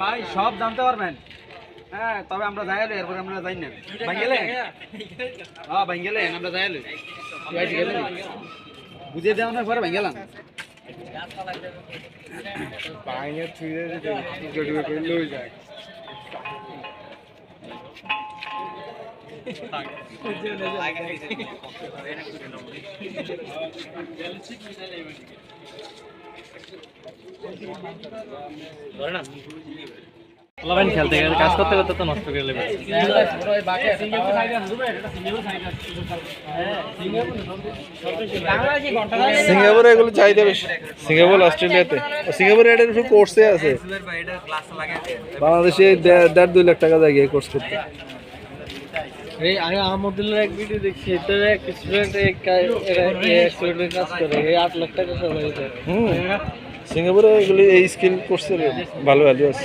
ভাই সব জানতে পারবেন। হ্যাঁ তবে আমরা যাই এলো, এরপরে আমরা যাই না ভাঙ্গেলে। হ্যাঁ ভাঙ্গেলে আমরা যাই এলো, বুঝিয়ে দেওয়ার পরে ভাঙ্গেলাম। খেলতে গেলে কাজ করতে করতে তো নষ্ট করে নেবে। সিঙ্গাপুরে এগুলো চাহিদা বেশি, সিঙ্গাপুর অস্ট্রেলিয়াতে। সিঙ্গাপুরে এটা একটু কোর্সে আছে, বাংলাদেশে 1.5-2 লাখ টাকা যায় কোর্স করতে। এই আমি আহমদুল্লাহ এক ভিডিও দেখছি, এটার এক স্টুডেন্ট কাজ করে 8 লাখ টাকা সবাই। সিঙ্গাপুরে এগুলি এই স্কিল কোর্সের ভালো ভ্যালু আছে।